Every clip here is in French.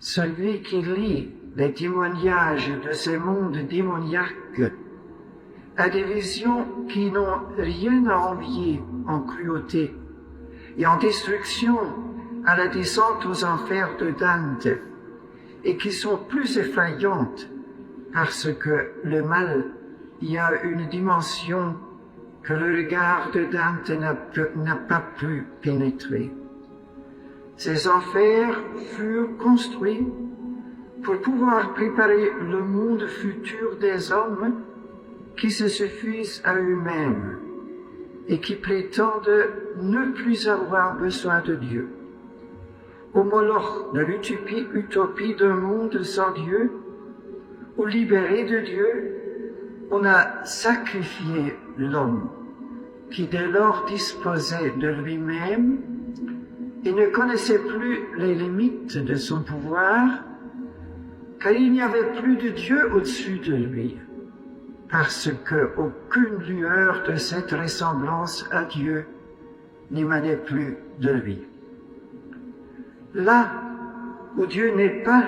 Celui qui lit les témoignages de ce monde démoniaque a des visions qui n'ont rien à envier en cruauté et en destruction à la descente aux enfers de Dante, et qui sont plus effrayantes parce que le mal y a une dimension que le regard de Dante n'a pas pu pénétrer. Ces enfers furent construits pour pouvoir préparer le monde futur des hommes qui se suffisent à eux-mêmes et qui prétendent ne plus avoir besoin de Dieu. Au moloch de l'utopie d'un monde sans Dieu, ou libéré de Dieu, on a sacrifié l'homme, qui dès lors disposait de lui-même et ne connaissait plus les limites de son pouvoir, car il n'y avait plus de Dieu au-dessus de lui, parce qu'aucune lueur de cette ressemblance à Dieu n'émanait plus de lui. Là où Dieu n'est pas,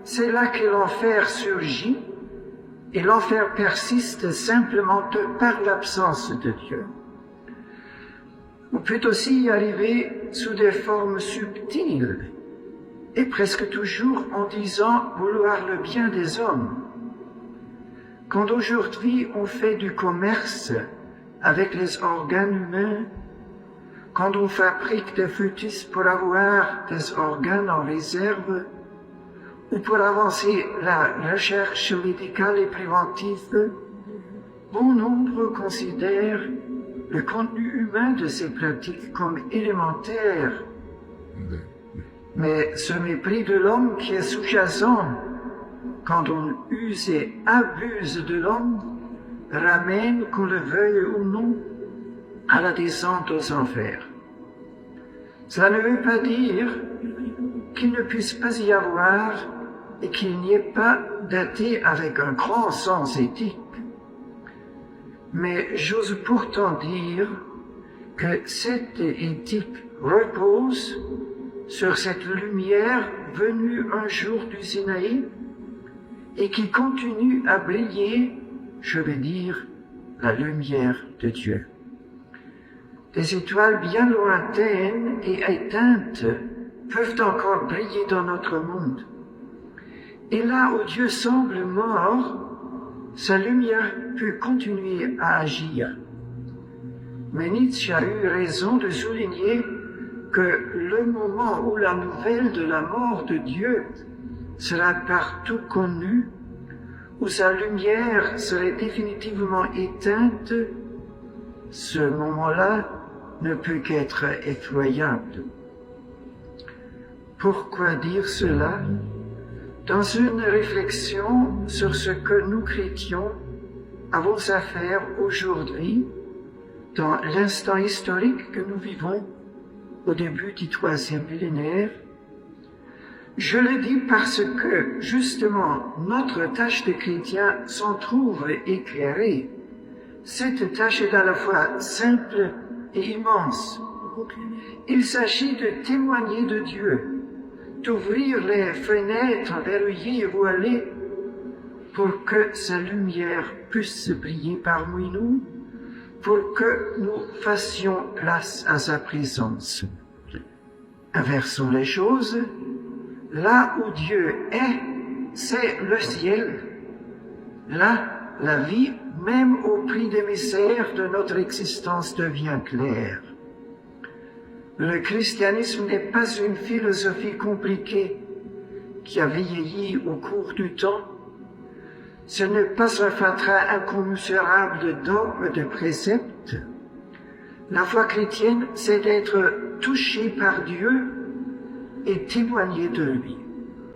c'est là que l'enfer surgit, et l'enfer persiste simplement par l'absence de Dieu. On peut aussi y arriver sous des formes subtiles, et presque toujours en disant vouloir le bien des hommes. Quand aujourd'hui on fait du commerce avec les organes humains, quand on fabrique des fœtus pour avoir des organes en réserve, ou pour avancer la recherche médicale et préventive, bon nombre considèrent le contenu humain de ces pratiques comme élémentaire. Mais ce mépris de l'homme qui est sous-jacent, quand on use et abuse de l'homme, ramène, qu'on le veuille ou non, à la descente aux enfers. Cela ne veut pas dire qu'il ne puisse pas y avoir et qu'il n'y ait pas d'athée avec un grand sens éthique. Mais j'ose pourtant dire que cette éthique repose sur cette lumière venue un jour du Sinaï et qui continue à briller, je vais dire, la lumière de Dieu. Des étoiles bien lointaines et éteintes peuvent encore briller dans notre monde. Et là où Dieu semble mort, sa lumière peut continuer à agir. Mais Nietzsche a eu raison de souligner que le moment où la nouvelle de la mort de Dieu sera partout connue, où sa lumière serait définitivement éteinte, ce moment-là ne peut qu'être effroyable. Pourquoi dire cela? Dans une réflexion sur ce que nous chrétiens avons à faire aujourd'hui, dans l'instant historique que nous vivons au début du 3e millénaire, je le dis parce que, justement, notre tâche de chrétien s'en trouve éclairée. Cette tâche est à la fois simple et immense. Il s'agit de témoigner de Dieu, d'ouvrir les fenêtres verrouillées et voilées pour que sa lumière puisse briller parmi nous, pour que nous fassions place à sa présence. Inversons les choses. Là où Dieu est, c'est le ciel. Là, la vie, même au prix des misères de notre existence, devient claire. Le christianisme n'est pas une philosophie compliquée qui a vieilli au cours du temps. Ce n'est pas un fatras incommensurable de dogmes, de préceptes. La foi chrétienne, c'est d'être touché par Dieu et témoigner de lui.